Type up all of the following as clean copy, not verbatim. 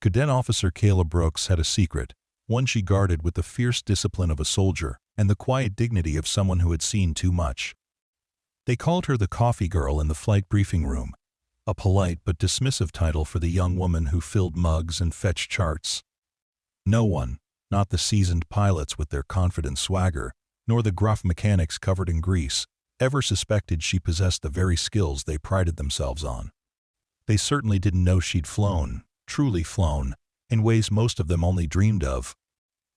Cadet Officer Kayla Brooks had a secret, one she guarded with the fierce discipline of a soldier and the quiet dignity of someone who had seen too much. They called her the coffee girl in the flight briefing room, a polite but dismissive title for the young woman who filled mugs and fetched charts. No one, not the seasoned pilots with their confident swagger, nor the gruff mechanics covered in grease, ever suspected she possessed the very skills they prided themselves on. They certainly didn't know she'd flown, truly flown, in ways most of them only dreamed of.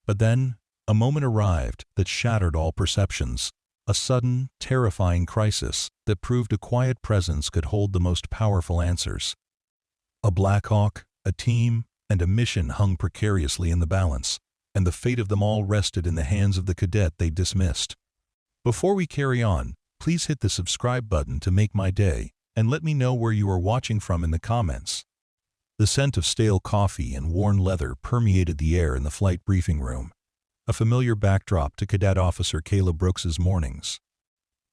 But then, a moment arrived that shattered all perceptions, a sudden, terrifying crisis that proved a quiet presence could hold the most powerful answers. A Blackhawk, a team, and a mission hung precariously in the balance, and the fate of them all rested in the hands of the cadet they dismissed. Before we carry on, please hit the subscribe button to make my day, and let me know where you are watching from in the comments. The scent of stale coffee and worn leather permeated the air in the flight briefing room, a familiar backdrop to Cadet Officer Kayla Brooks's mornings.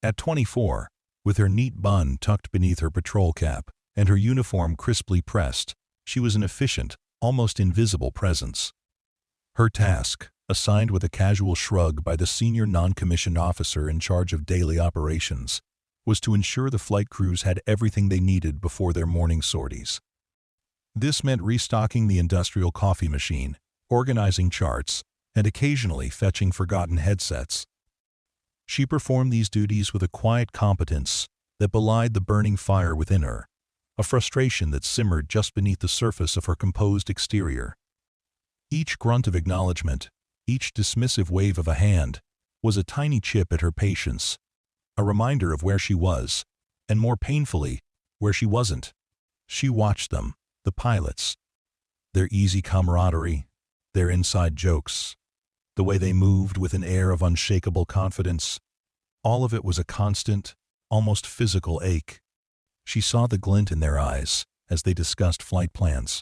At 24, with her neat bun tucked beneath her patrol cap and her uniform crisply pressed, she was an efficient, almost invisible presence. Her task, assigned with a casual shrug by the senior non-commissioned officer in charge of daily operations, was to ensure the flight crews had everything they needed before their morning sorties. This meant restocking the industrial coffee machine, organizing charts, and occasionally fetching forgotten headsets. She performed these duties with a quiet competence that belied the burning fire within her, a frustration that simmered just beneath the surface of her composed exterior. Each grunt of acknowledgement, each dismissive wave of a hand, was a tiny chip at her patience, a reminder of where she was, and more painfully, where she wasn't. She watched them, the pilots, their easy camaraderie, their inside jokes, the way they moved with an air of unshakable confidence. All of it was a constant, almost physical ache. She saw the glint in their eyes as they discussed flight plans,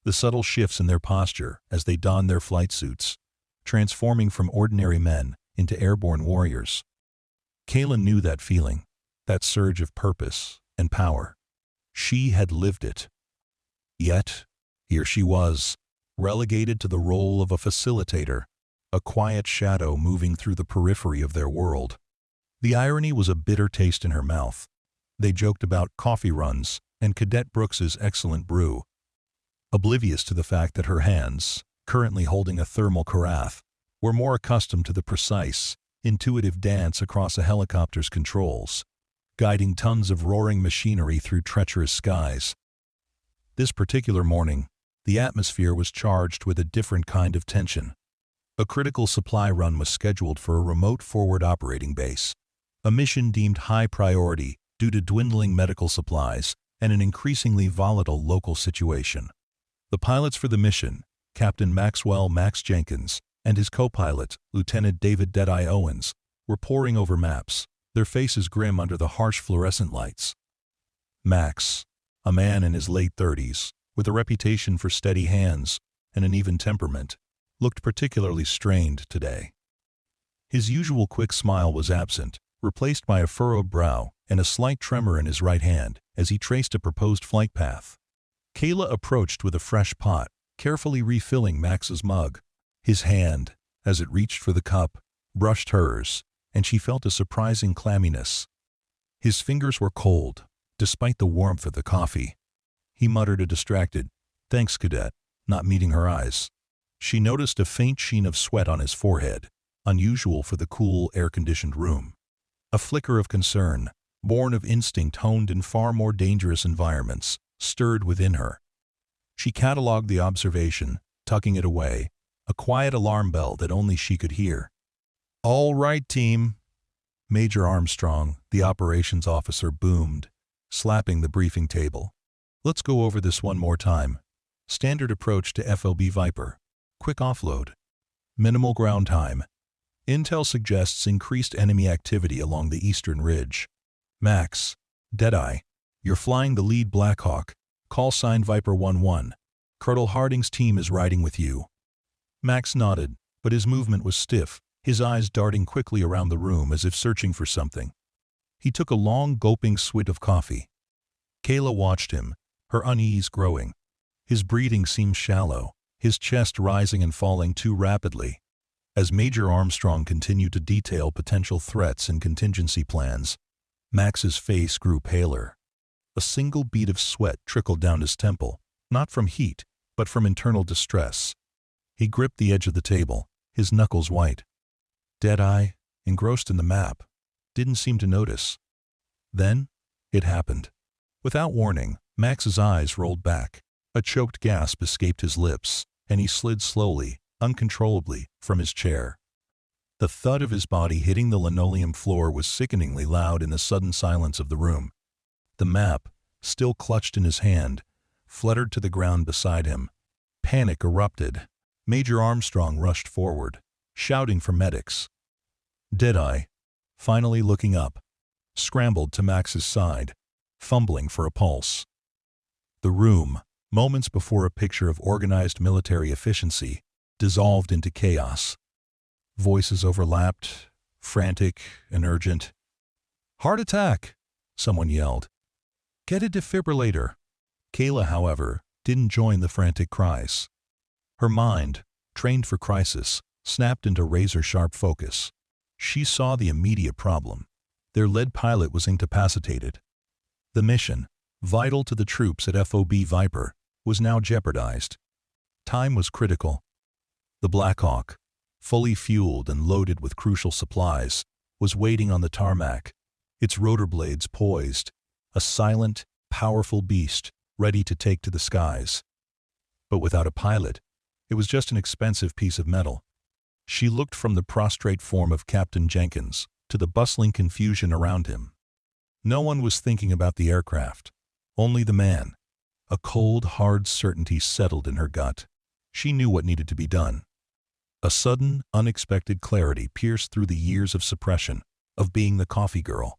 the subtle shifts in their posture as they donned their flight suits, transforming from ordinary men into airborne warriors. Kayla knew that feeling, that surge of purpose and power. She had lived it. Yet, here she was, relegated to the role of a facilitator, a quiet shadow moving through the periphery of their world. The irony was a bitter taste in her mouth. They joked about coffee runs and Cadet Brooks's excellent brew, oblivious to the fact that her hands, currently holding a thermal carafe, were more accustomed to the precise, intuitive dance across a helicopter's controls, guiding tons of roaring machinery through treacherous skies. This particular morning, the atmosphere was charged with a different kind of tension. A critical supply run was scheduled for a remote forward operating base, a mission deemed high priority due to dwindling medical supplies and an increasingly volatile local situation. The pilots for the mission, Captain Max Jenkins, and his co-pilot, Lieutenant David Deadeye Owens, were poring over maps, their faces grim under the harsh fluorescent lights. Max, a man in his late 30s, with a reputation for steady hands and an even temperament, looked particularly strained today. His usual quick smile was absent, replaced by a furrowed brow and a slight tremor in his right hand as he traced a proposed flight path. Kayla approached with a fresh pot, carefully refilling Max's mug. His hand, as it reached for the cup, brushed hers, and she felt a surprising clamminess. His fingers were cold, despite the warmth of the coffee. He muttered a distracted, "Thanks, Cadet," not meeting her eyes. She noticed a faint sheen of sweat on his forehead, unusual for the cool, air-conditioned room. A flicker of concern, born of instinct honed in far more dangerous environments, stirred within her. She catalogued the observation, tucking it away, a quiet alarm bell that only she could hear. "All right, team," Major Armstrong, the operations officer, boomed, slapping the briefing table. "Let's go over this one more time. Standard approach to FOB Viper. Quick offload. Minimal ground time. Intel suggests increased enemy activity along the eastern ridge. Max, Deadeye, you're flying the lead Blackhawk. Call sign Viper 1-1. Colonel Harding's team is riding with you." Max nodded, but his movement was stiff, his eyes darting quickly around the room as if searching for something. He took a long, gulping swig of coffee. Kayla watched him, her unease growing. His breathing seemed shallow, his chest rising and falling too rapidly. As Major Armstrong continued to detail potential threats and contingency plans, Max's face grew paler. A single bead of sweat trickled down his temple, not from heat, but from internal distress. He gripped the edge of the table, his knuckles white. Deadeye, engrossed in the map, didn't seem to notice. Then, it happened. Without warning, Max's eyes rolled back. A choked gasp escaped his lips, and he slid slowly, uncontrollably, from his chair. The thud of his body hitting the linoleum floor was sickeningly loud in the sudden silence of the room. The map, still clutched in his hand, fluttered to the ground beside him. Panic erupted. Major Armstrong rushed forward, shouting for medics. Deadeye, finally looking up, scrambled to Max's side, fumbling for a pulse. The room, moments before a picture of organized military efficiency, dissolved into chaos. Voices overlapped, frantic and urgent. "Heart attack!" someone yelled. "Get a defibrillator." Kayla, however, didn't join the frantic cries. Her mind, trained for crisis, snapped into razor-sharp focus. She saw the immediate problem. Their lead pilot was incapacitated. The mission, vital to the troops at FOB Viper, was now jeopardized. Time was critical. The Blackhawk, fully fueled and loaded with crucial supplies, was waiting on the tarmac, its rotor blades poised, a silent, powerful beast ready to take to the skies. But without a pilot, it was just an expensive piece of metal. She looked from the prostrate form of Captain Jenkins to the bustling confusion around him. No one was thinking about the aircraft, only the man. A cold, hard certainty settled in her gut. She knew what needed to be done. A sudden, unexpected clarity pierced through the years of suppression, of being the coffee girl.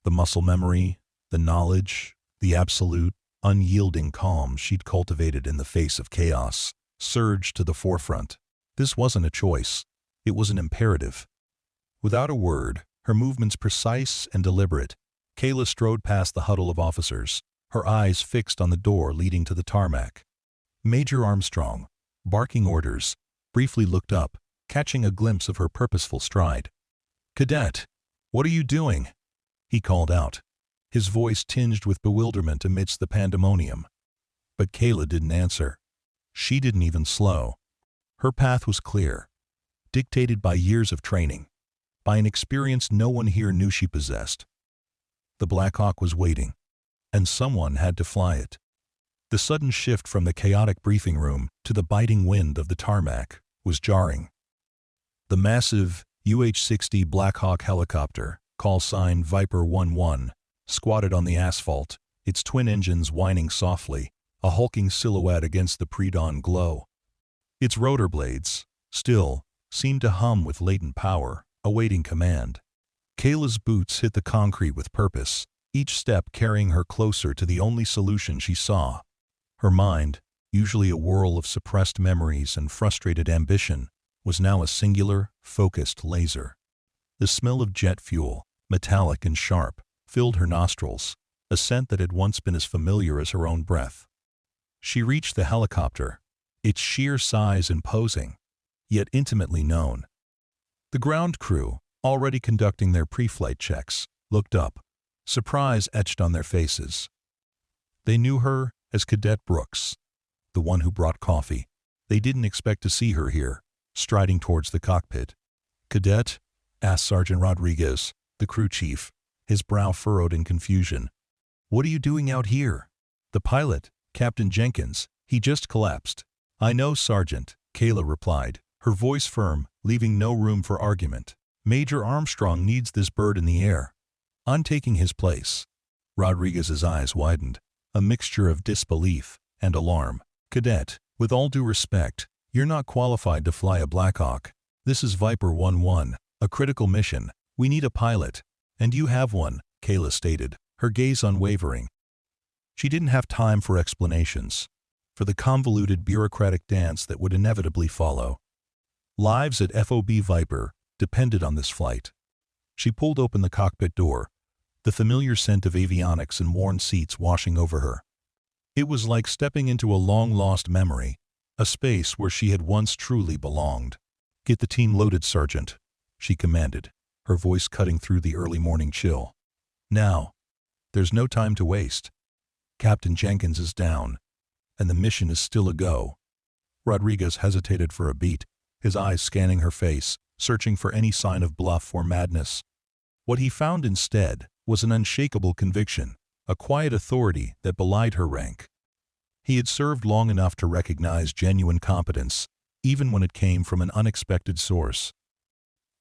The muscle memory, the knowledge, the absolute, unyielding calm she'd cultivated in the face of chaos, surged to the forefront. This wasn't a choice. It was an imperative. Without a word, her movements precise and deliberate, Kayla strode past the huddle of officers, her eyes fixed on the door leading to the tarmac. Major Armstrong, barking orders, briefly looked up, catching a glimpse of her purposeful stride. "Cadet, what are you doing?" he called out, his voice tinged with bewilderment amidst the pandemonium. But Kayla didn't answer. She didn't even slow. Her path was clear, dictated by years of training, by an experience no one here knew she possessed. The Blackhawk was waiting, and someone had to fly it. The sudden shift from the chaotic briefing room to the biting wind of the tarmac was jarring. The massive UH-60 Blackhawk helicopter, call sign Viper 11, squatted on the asphalt, its twin engines whining softly, a hulking silhouette against the pre-dawn glow. Its rotor blades, still, seemed to hum with latent power, awaiting command. Kayla's boots hit the concrete with purpose, each step carrying her closer to the only solution she saw. Her mind, usually a whirl of suppressed memories and frustrated ambition, was now a singular, focused laser. The smell of jet fuel, metallic and sharp, filled her nostrils, a scent that had once been as familiar as her own breath. She reached the helicopter, its sheer size imposing, yet intimately known. The ground crew, already conducting their pre-flight checks, looked up, surprise etched on their faces. They knew her as Cadet Brooks, the one who brought coffee. They didn't expect to see her here, striding towards the cockpit. "Cadet?" asked Sergeant Rodriguez, the crew chief, his brow furrowed in confusion. "What are you doing out here?" "The pilot, Captain Jenkins, he just collapsed." "I know, Sergeant," Kayla replied, her voice firm, leaving no room for argument. "Major Armstrong needs this bird in the air. I'm taking his place." Rodriguez's eyes widened, a mixture of disbelief and alarm. "Cadet, with all due respect, you're not qualified to fly a Blackhawk. This is Viper 11, a critical mission. We need a pilot, and you have one," Kayla stated, her gaze unwavering. She didn't have time for explanations, for the convoluted bureaucratic dance that would inevitably follow. Lives at FOB Viper depended on this flight. She pulled open the cockpit door, the familiar scent of avionics and worn seats washing over her. It was like stepping into a long-lost memory, a space where she had once truly belonged. "Get the team loaded, Sergeant," she commanded, her voice cutting through the early morning chill. "Now. There's no time to waste. Captain Jenkins is down, and the mission is still a go." Rodriguez hesitated for a beat, his eyes scanning her face, searching for any sign of bluff or madness. What he found instead was an unshakable conviction, a quiet authority that belied her rank. He had served long enough to recognize genuine competence, even when it came from an unexpected source.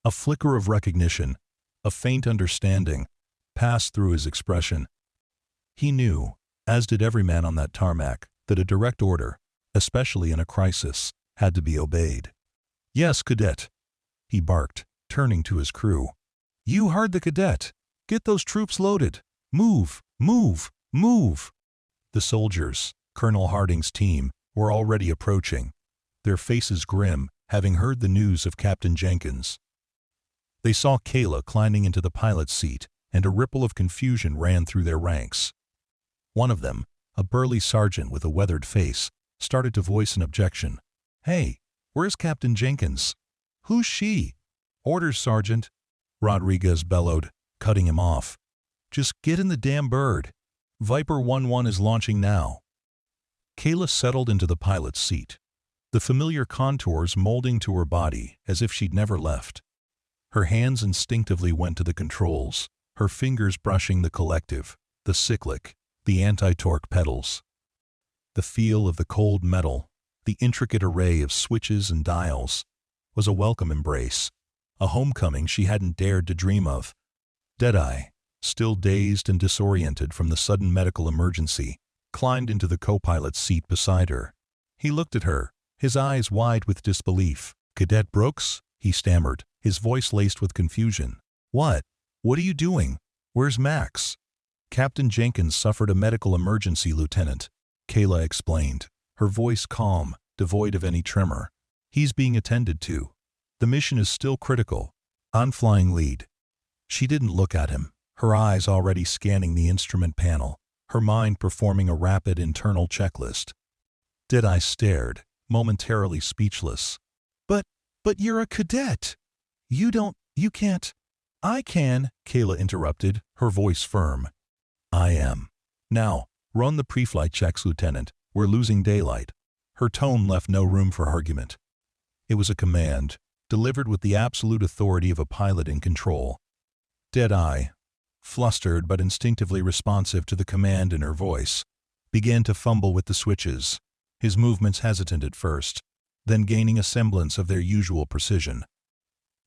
A flicker of recognition, a faint understanding, passed through his expression. He knew, as did every man on that tarmac, that a direct order, especially in a crisis, had to be obeyed. "Yes, Cadet," he barked, turning to his crew. "You heard the cadet. Get those troops loaded. Move, move, move." The soldiers, Colonel Harding's team, were already approaching, their faces grim, having heard the news of Captain Jenkins. They saw Kayla climbing into the pilot's seat, and a ripple of confusion ran through their ranks. One of them, a burly sergeant with a weathered face, started to voice an objection. "Hey, where's Captain Jenkins?" "Who's she?" "Orders, Sergeant," Rodriguez bellowed, cutting him off. "Just get in the damn bird. Viper 1-1 is launching now." Kayla settled into the pilot's seat, the familiar contours molding to her body as if she'd never left. Her hands instinctively went to the controls, her fingers brushing the collective, the cyclic, the anti-torque pedals. The feel of the cold metal, the intricate array of switches and dials, was a welcome embrace, a homecoming she hadn't dared to dream of. Deadeye, still dazed and disoriented from the sudden medical emergency, climbed into the co-pilot's seat beside her. He looked at her, his eyes wide with disbelief. "Cadet Brooks?" he stammered, his voice laced with confusion. "What? What are you doing? Where's Max?" "Captain Jenkins suffered a medical emergency, Lieutenant," Kayla explained, her voice calm, devoid of any tremor. "He's being attended to. The mission is still critical. I'm flying lead." She didn't look at him, her eyes already scanning the instrument panel, her mind performing a rapid internal checklist. Deadeye stared, momentarily speechless. But you're a cadet. You can't." "I can," Kayla interrupted, her voice firm. "I am. Now, run the pre-flight checks, Lieutenant. We're losing daylight." Her tone left no room for argument. It was a command, delivered with the absolute authority of a pilot in control. Deadeye, flustered but instinctively responsive to the command in her voice, began to fumble with the switches, his movements hesitant at first, then gaining a semblance of their usual precision.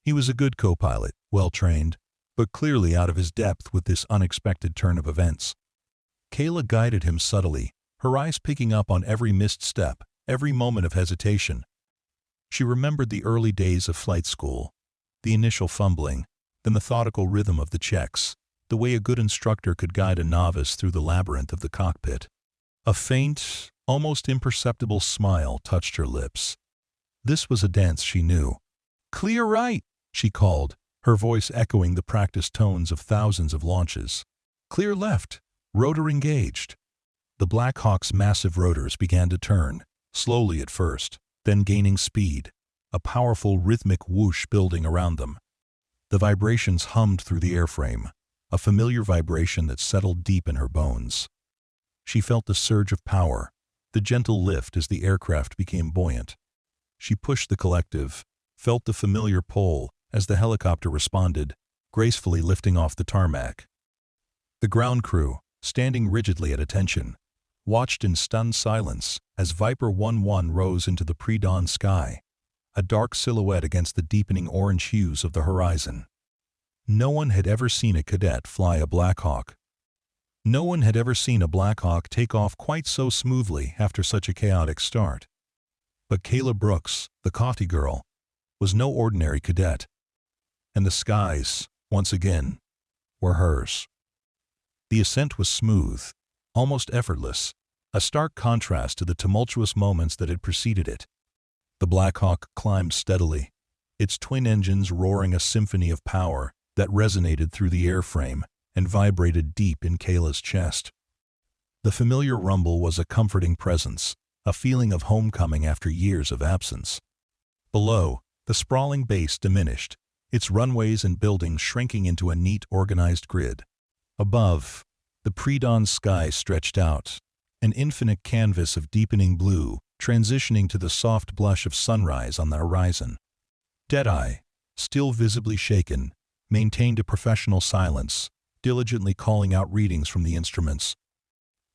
He was a good co-pilot, well-trained, but clearly out of his depth with this unexpected turn of events. Kayla guided him subtly, her eyes picking up on every missed step, every moment of hesitation. She remembered the early days of flight school, the initial fumbling, the methodical rhythm of the checks, the way a good instructor could guide a novice through the labyrinth of the cockpit. A faint, almost imperceptible smile touched her lips. This was a dance she knew. "Clear right," she called, her voice echoing the practiced tones of thousands of launches. "Clear left, rotor engaged." The Blackhawk's massive rotors began to turn, slowly at first, then gaining speed, a powerful rhythmic whoosh building around them. The vibrations hummed through the airframe, a familiar vibration that settled deep in her bones. She felt the surge of power, the gentle lift as the aircraft became buoyant. She pushed the collective, felt the familiar pull as the helicopter responded, gracefully lifting off the tarmac. The ground crew, standing rigidly at attention, watched in stunned silence as Viper 1-1 rose into the pre-dawn sky, a dark silhouette against the deepening orange hues of the horizon. No one had ever seen a cadet fly a Blackhawk. No one had ever seen a Blackhawk take off quite so smoothly after such a chaotic start. But Kayla Brooks, the coffee girl, was no ordinary cadet. And the skies, once again, were hers. The ascent was smooth, almost effortless, a stark contrast to the tumultuous moments that had preceded it. The Blackhawk climbed steadily, its twin engines roaring a symphony of power that resonated through the airframe and vibrated deep in Kayla's chest. The familiar rumble was a comforting presence, a feeling of homecoming after years of absence. Below, the sprawling base diminished, its runways and buildings shrinking into a neat, organized grid. Above, the pre-dawn sky stretched out, an infinite canvas of deepening blue, transitioning to the soft blush of sunrise on the horizon. Deadeye, still visibly shaken, maintained a professional silence, diligently calling out readings from the instruments.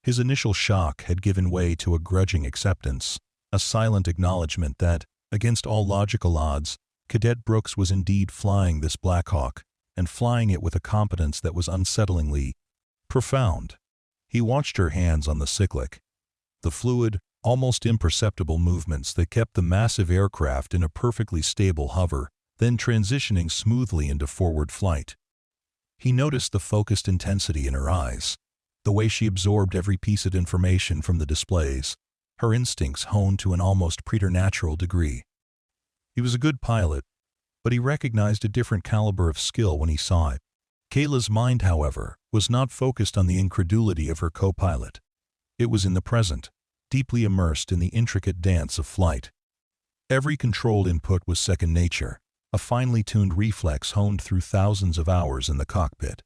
His initial shock had given way to a grudging acceptance, a silent acknowledgement that, against all logical odds, Cadet Brooks was indeed flying this Blackhawk, and flying it with a competence that was unsettlingly profound. He watched her hands on the cyclic, the fluid, almost imperceptible movements that kept the massive aircraft in a perfectly stable hover, then transitioning smoothly into forward flight. He noticed the focused intensity in her eyes, the way she absorbed every piece of information from the displays, her instincts honed to an almost preternatural degree. He was a good pilot, but he recognized a different caliber of skill when he saw it. Kayla's mind, however, was not focused on the incredulity of her co-pilot. It was in the present, deeply immersed in the intricate dance of flight. Every controlled input was second nature, a finely tuned reflex honed through thousands of hours in the cockpit.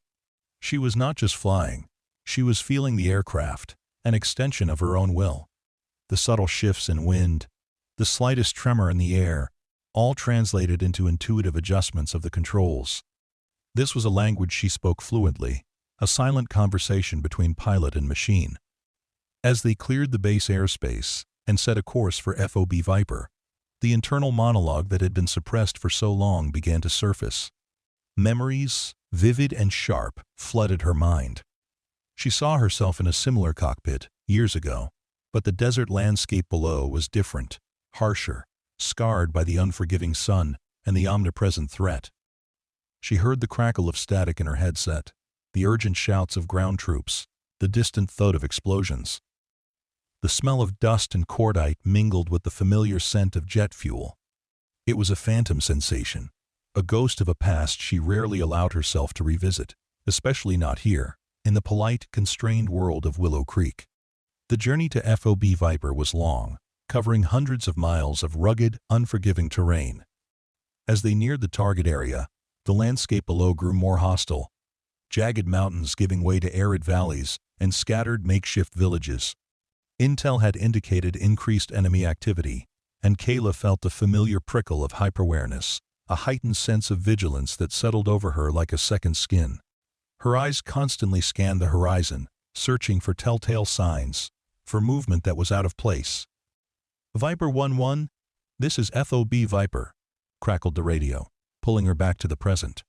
She was not just flying, she was feeling the aircraft, an extension of her own will. The subtle shifts in wind, the slightest tremor in the air, all translated into intuitive adjustments of the controls. This was a language she spoke fluently, a silent conversation between pilot and machine. As they cleared the base airspace and set a course for FOB Viper, the internal monologue that had been suppressed for so long began to surface. Memories, vivid and sharp, flooded her mind. She saw herself in a similar cockpit years ago, but the desert landscape below was different, harsher, scarred by the unforgiving sun and the omnipresent threat. She heard the crackle of static in her headset, the urgent shouts of ground troops, the distant thud of explosions. The smell of dust and cordite mingled with the familiar scent of jet fuel. It was a phantom sensation, a ghost of a past she rarely allowed herself to revisit, especially not here, in the polite, constrained world of Willow Creek. The journey to FOB Viper was long, covering hundreds of miles of rugged, unforgiving terrain. As they neared the target area, the landscape below grew more hostile, jagged mountains giving way to arid valleys and scattered makeshift villages. Intel had indicated increased enemy activity, and Kayla felt the familiar prickle of hyperawareness, a heightened sense of vigilance that settled over her like a second skin. Her eyes constantly scanned the horizon, searching for telltale signs, for movement that was out of place. "Viper 1-1, this is FOB Viper," crackled the radio, pulling her back to the present.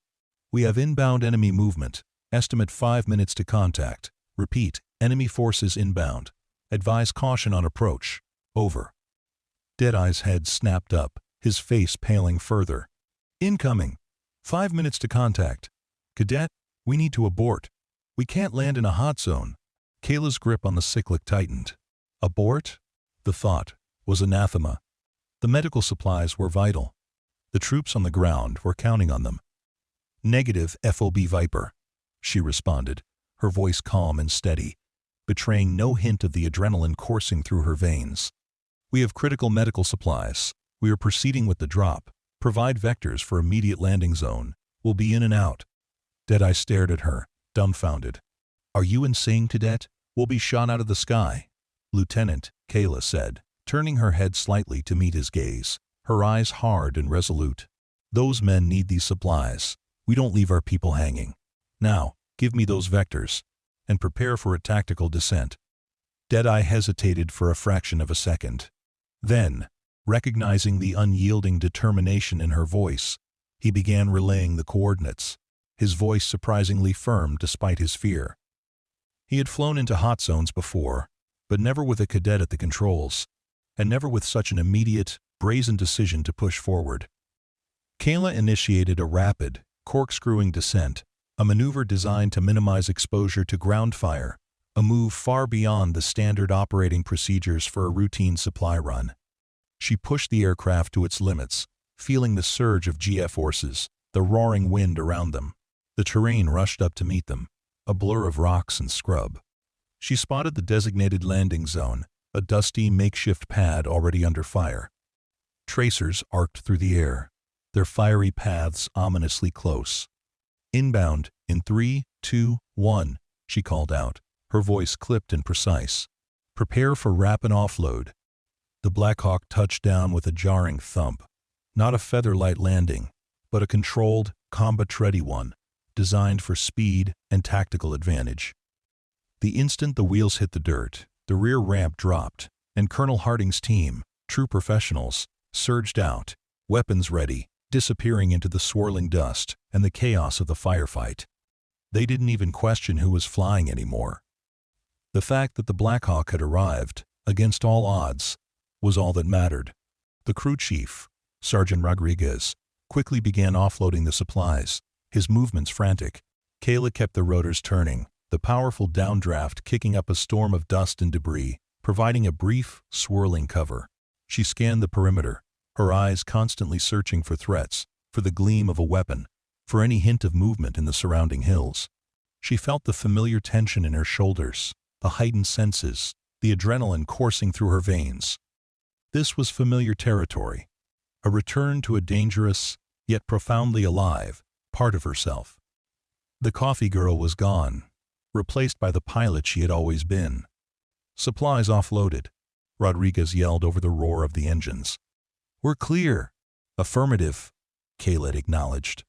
"We have inbound enemy movement. Estimate 5 minutes to contact. Repeat, enemy forces inbound. Advise caution on approach. Over." Deadeye's head snapped up, his face paling further. "Incoming. 5 minutes to contact. Cadet, we need to abort. We can't land in a hot zone." Kayla's grip on the cyclic tightened. Abort? The thought was anathema. The medical supplies were vital. The troops on the ground were counting on them. "Negative, FOB Viper," she responded, her voice calm and steady, betraying no hint of the adrenaline coursing through her veins. "We have critical medical supplies. We are proceeding with the drop. Provide vectors for immediate landing zone. We'll be in and out." Deadeye stared at her, dumbfounded. "Are you insane, Cadet? We'll be shot out of the sky." "Lieutenant," Kayla said, turning her head slightly to meet his gaze, her eyes hard and resolute. "Those men need these supplies. We don't leave our people hanging. Now, give me those vectors, and prepare for a tactical descent." Deadeye hesitated for a fraction of a second. Then, recognizing the unyielding determination in her voice, he began relaying the coordinates, his voice surprisingly firm despite his fear. He had flown into hot zones before, but never with a cadet at the controls, and never with such an immediate, brazen decision to push forward. Kayla initiated a rapid, corkscrewing descent, a maneuver designed to minimize exposure to ground fire, a move far beyond the standard operating procedures for a routine supply run. She pushed the aircraft to its limits, feeling the surge of GF forces, the roaring wind around them. The terrain rushed up to meet them, a blur of rocks and scrub. She spotted the designated landing zone, a dusty makeshift pad already under fire. Tracers arced through the air, their fiery paths ominously close. "Inbound, in 3, 2, 1, she called out, her voice clipped and precise. "Prepare for rapid offload." The Blackhawk touched down with a jarring thump. Not a feather-light landing, but a controlled, combat-ready one, designed for speed and tactical advantage. The instant the wheels hit the dirt, the rear ramp dropped, and Colonel Harding's team, true professionals, surged out, weapons ready, disappearing into the swirling dust and the chaos of the firefight. They didn't even question who was flying anymore. The fact that the Blackhawk had arrived, against all odds, was all that mattered. The crew chief, Sergeant Rodriguez, quickly began offloading the supplies, his movements frantic. Kayla kept the rotors turning, the powerful downdraft kicking up a storm of dust and debris, providing a brief, swirling cover. She scanned the perimeter, her eyes constantly searching for threats, for the gleam of a weapon, for any hint of movement in the surrounding hills. She felt the familiar tension in her shoulders, the heightened senses, the adrenaline coursing through her veins. This was familiar territory, a return to a dangerous, yet profoundly alive, part of herself. The coffee girl was gone, replaced by the pilot she had always been. "Supplies offloaded," Rodriguez yelled over the roar of the engines. "We're clear." "Affirmative," Kayla acknowledged.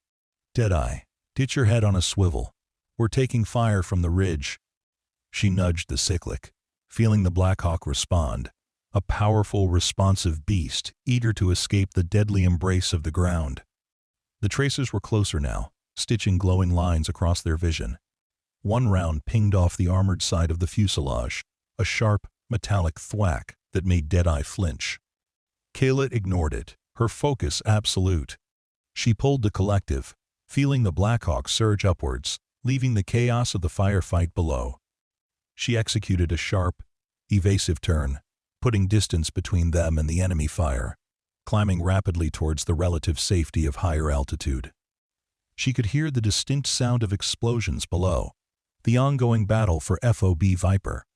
"Deadeye, get your head on a swivel. We're taking fire from the ridge." She nudged the cyclic, feeling the Blackhawk respond, a powerful, responsive beast, eager to escape the deadly embrace of the ground. The tracers were closer now, stitching glowing lines across their vision. One round pinged off the armored side of the fuselage, a sharp, metallic thwack that made Deadeye flinch. Kayla ignored it, her focus absolute. She pulled the collective, feeling the Blackhawk surge upwards, leaving the chaos of the firefight below. She executed a sharp, evasive turn, putting distance between them and the enemy fire, climbing rapidly towards the relative safety of higher altitude. She could hear the distinct sound of explosions below, the ongoing battle for FOB Viper.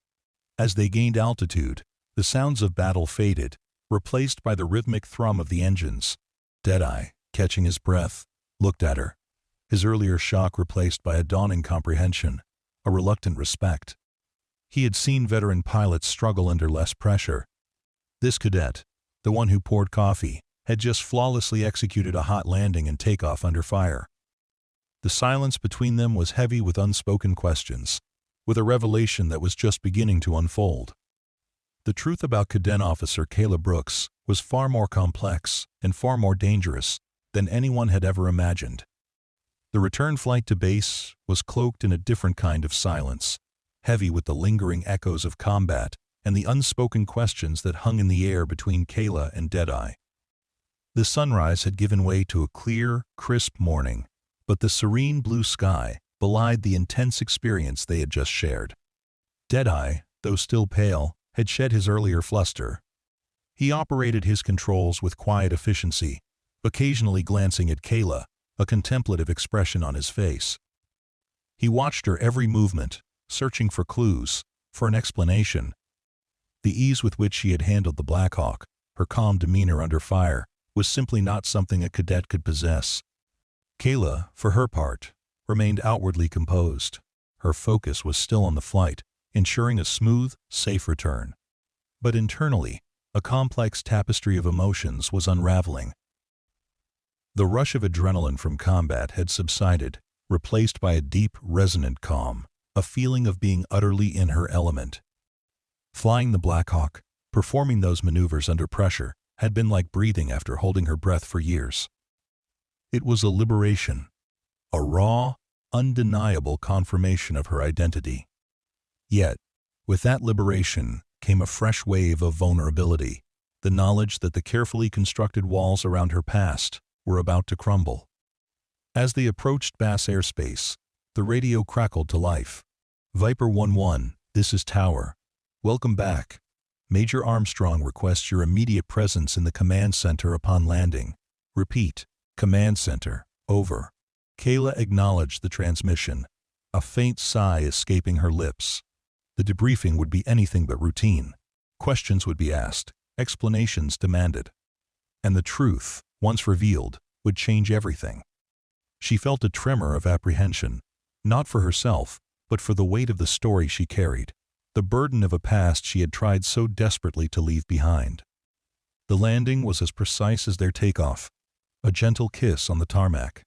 As they gained altitude, the sounds of battle faded, replaced by the rhythmic thrum of the engines. Deadeye, catching his breath, looked at her, his earlier shock replaced by a dawning comprehension, a reluctant respect. He had seen veteran pilots struggle under less pressure. This cadet, the one who poured coffee, had just flawlessly executed a hot landing and takeoff under fire. The silence between them was heavy with unspoken questions, with a revelation that was just beginning to unfold. The truth about Cadet Officer Kayla Brooks was far more complex and far more dangerous than anyone had ever imagined. The return flight to base was cloaked in a different kind of silence, heavy with the lingering echoes of combat and the unspoken questions that hung in the air between Kayla and Deadeye. The sunrise had given way to a clear, crisp morning, but the serene blue sky belied the intense experience they had just shared. Deadeye, though still pale, had shed his earlier fluster. He operated his controls with quiet efficiency, occasionally glancing at Kayla, a contemplative expression on his face. He watched her every movement, searching for clues, for an explanation. The ease with which she had handled the Blackhawk, her calm demeanor under fire, was simply not something a cadet could possess. Kayla, for her part, remained outwardly composed. Her focus was still on the flight, ensuring a smooth, safe return. But internally, a complex tapestry of emotions was unraveling. The rush of adrenaline from combat had subsided, replaced by a deep, resonant calm, a feeling of being utterly in her element. Flying the Blackhawk, performing those maneuvers under pressure, had been like breathing after holding her breath for years. It was a liberation, a raw, undeniable confirmation of her identity. Yet, with that liberation came a fresh wave of vulnerability, the knowledge that the carefully constructed walls around her past were about to crumble. As they approached Bass airspace, the radio crackled to life. "Viper 1-1, this is Tower. Welcome back. Major Armstrong requests your immediate presence in the command center upon landing. Repeat, command center, over." Kayla acknowledged the transmission, a faint sigh escaping her lips. The debriefing would be anything but routine. Questions would be asked, explanations demanded. And the truth, once revealed, would change everything. She felt a tremor of apprehension, not for herself, but for the weight of the story she carried, the burden of a past she had tried so desperately to leave behind. The landing was as precise as their takeoff, a gentle kiss on the tarmac.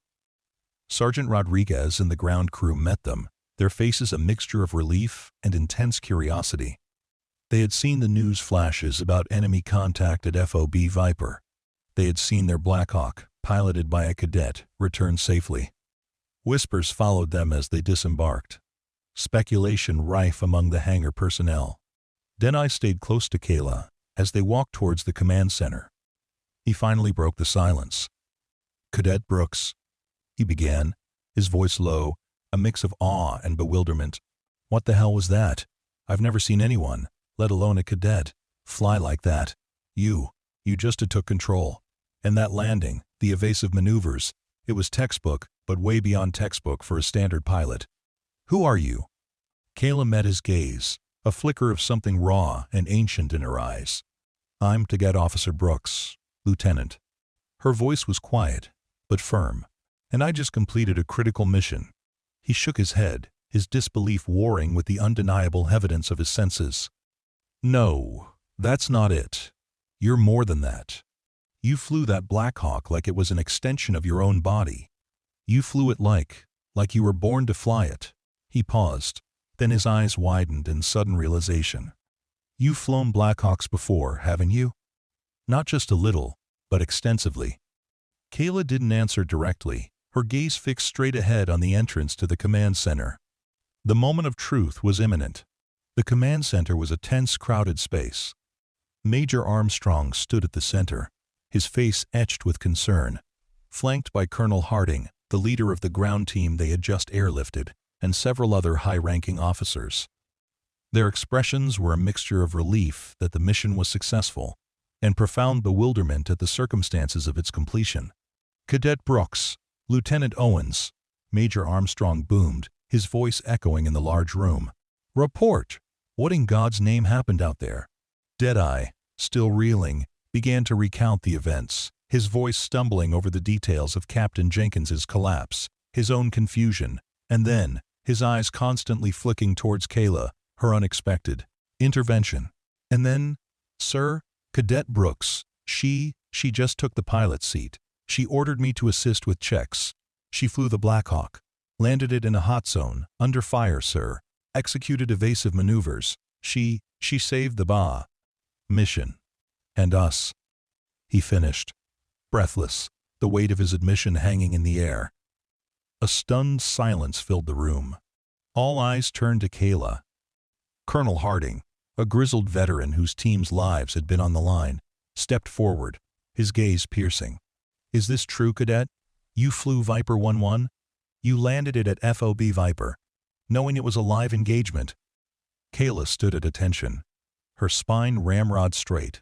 Sergeant Rodriguez and the ground crew met them, their faces a mixture of relief and intense curiosity. They had seen the news flashes about enemy contact at FOB Viper. They had seen their Blackhawk, piloted by a cadet, return safely. Whispers followed them as they disembarked. Speculation rife among the hangar personnel. Denai stayed close to Kayla as they walked towards the command center. He finally broke the silence. "Cadet Brooks," he began, his voice low, a mix of awe and bewilderment. "What the hell was that? I've never seen anyone, let alone a cadet, fly like that. You just took control. And that landing, the evasive maneuvers, it was textbook, but way beyond textbook for a standard pilot. Who are you?" Kayla met his gaze, a flicker of something raw and ancient in her eyes. "I'm Cadet Officer Brooks, Lieutenant." Her voice was quiet, but firm. "And I just completed a critical mission." He shook his head, his disbelief warring with the undeniable evidence of his senses. "No, that's not it. You're more than that. You flew that Blackhawk like it was an extension of your own body. You flew it like you were born to fly it." He paused, then his eyes widened in sudden realization. "You've flown Blackhawks before, haven't you?" "Not just a little, but extensively." Kayla didn't answer directly, her gaze fixed straight ahead on the entrance to the command center. The moment of truth was imminent. The command center was a tense, crowded space. Major Armstrong stood at the center, his face etched with concern, flanked by Colonel Harding, the leader of the ground team they had just airlifted, and several other high-ranking officers. Their expressions were a mixture of relief that the mission was successful and profound bewilderment at the circumstances of its completion. "Cadet Brooks, Lieutenant Owens," Major Armstrong boomed, his voice echoing in the large room. "Report! What in God's name happened out there?" Deadeye, still reeling, began to recount the events, his voice stumbling over the details of Captain Jenkins's collapse, his own confusion, and then, his eyes constantly flicking towards Kayla, her unexpected intervention. "And then, sir, Cadet Brooks, she just took the pilot's seat. She ordered me to assist with checks. She flew the Blackhawk, landed it in a hot zone, under fire, sir, executed evasive maneuvers. She saved the mission. And us." He finished, breathless, the weight of his admission hanging in the air. A stunned silence filled the room. All eyes turned to Kayla. Colonel Harding, a grizzled veteran whose team's lives had been on the line, stepped forward, his gaze piercing. "Is this true, Cadet? You flew Viper 11? You landed it at FOB Viper, knowing it was a live engagement?" Kayla stood at attention, her spine ramrod straight.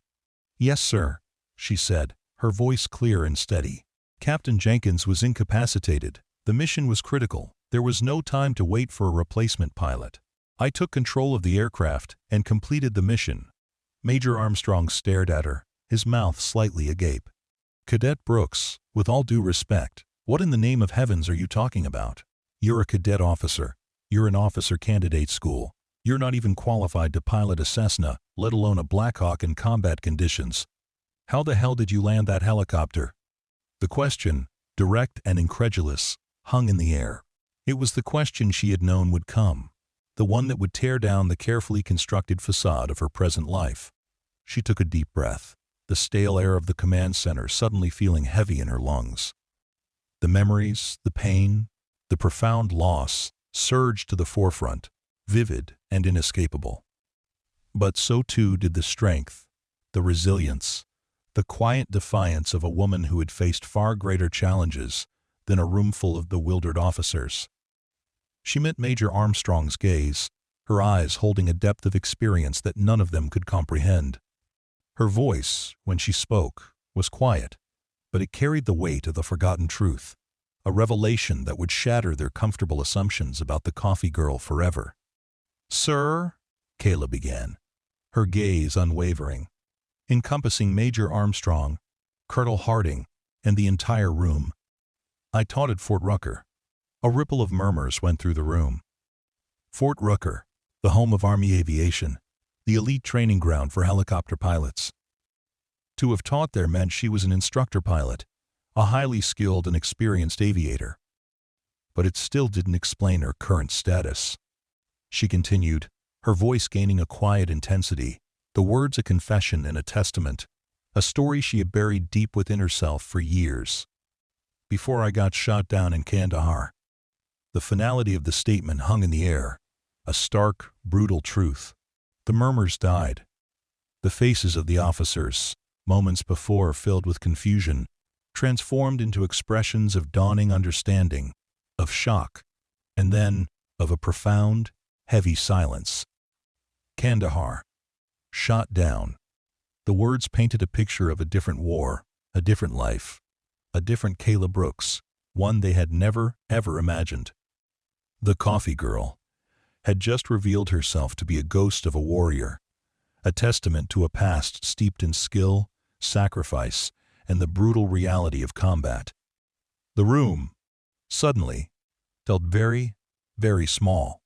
"Yes, sir," she said, her voice clear and steady. "Captain Jenkins was incapacitated. The mission was critical. There was no time to wait for a replacement pilot. I took control of the aircraft and completed the mission." Major Armstrong stared at her, his mouth slightly agape. "Cadet Brooks, with all due respect, what in the name of heavens are you talking about? You're a cadet officer. You're in officer candidate school. You're not even qualified to pilot a Cessna, let alone a Blackhawk in combat conditions. How the hell did you land that helicopter?" The question, direct and incredulous, hung in the air. It was the question she had known would come, the one that would tear down the carefully constructed facade of her present life. She took a deep breath, the stale air of the command center suddenly feeling heavy in her lungs. The memories, the pain, the profound loss surged to the forefront, vivid and inescapable. But so too did the strength, the resilience, the quiet defiance of a woman who had faced far greater challenges than a room full of bewildered officers. She met Major Armstrong's gaze, her eyes holding a depth of experience that none of them could comprehend. Her voice, when she spoke, was quiet, but it carried the weight of the forgotten truth, a revelation that would shatter their comfortable assumptions about the coffee girl forever. "Sir, Kayla began, her gaze unwavering, encompassing Major Armstrong, Colonel Harding, and the entire room. I taught at Fort Rucker. A ripple of murmurs went through the room. Fort Rucker, the home of Army aviation, the elite training ground for helicopter pilots. To have taught there meant she was an instructor pilot, a highly skilled and experienced aviator. But it still didn't explain her current status. She continued, her voice gaining a quiet intensity, the words a confession and a testament, a story she had buried deep within herself for years. Before I got shot down in Kandahar. The finality of the statement hung in the air, a stark, brutal truth. The murmurs died. The faces of the officers, moments before filled with confusion, transformed into expressions of dawning understanding, of shock, and then of a profound, heavy silence. Kandahar. Shot down. The words painted a picture of a different war, a different life, a different Kayla Brooks, one they had never, ever imagined. The coffee girl had just revealed herself to be a ghost of a warrior, a testament to a past steeped in skill, sacrifice, and the brutal reality of combat. The room, suddenly, felt very, very small.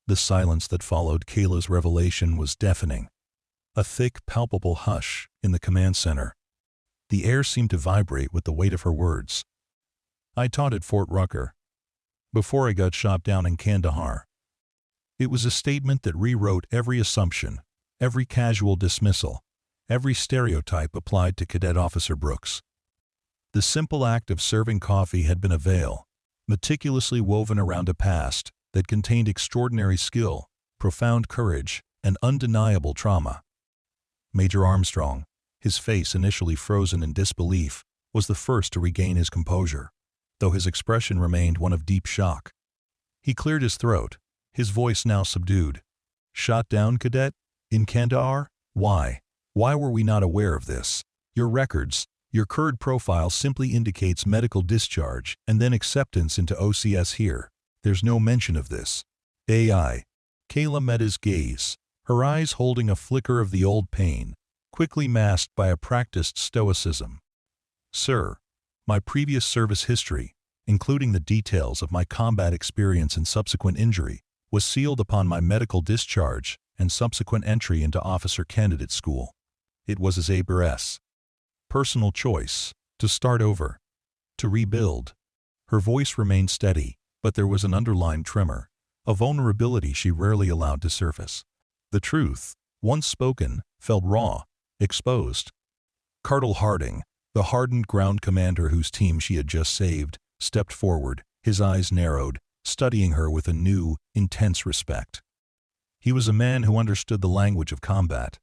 The silence that followed Kayla's revelation was deafening. A thick, palpable hush in the command center. The air seemed to vibrate with the weight of her words. I taught at Fort Rucker. Before I got shot down in Kandahar. It was a statement that rewrote every assumption, every casual dismissal, every stereotype applied to Cadet Officer Brooks. The simple act of serving coffee had been a veil, meticulously woven around a past that contained extraordinary skill, profound courage, and undeniable trauma. Major Armstrong, his face initially frozen in disbelief, was the first to regain his composure, though his expression remained one of deep shock. He cleared his throat, his voice now subdued. Shot down, Cadet? In Kandahar? Why? Why were we not aware of this? Your records, your current profile simply indicates medical discharge and then acceptance into OCS here. There's no mention of this. AI. Kayla met his gaze, her eyes holding a flicker of the old pain, quickly masked by a practiced stoicism. Sir, my previous service history, including the details of my combat experience and subsequent injury, was sealed upon my medical discharge and subsequent entry into officer candidate school. It was his ABRS. Personal choice, to start over, to rebuild. Her voice remained steady, but there was an underlying tremor, a vulnerability she rarely allowed to surface. The truth, once spoken, felt raw, exposed. Colonel Harding, the hardened ground commander whose team she had just saved, stepped forward, his eyes narrowed, studying her with a new, intense respect. He was a man who understood the language of combat,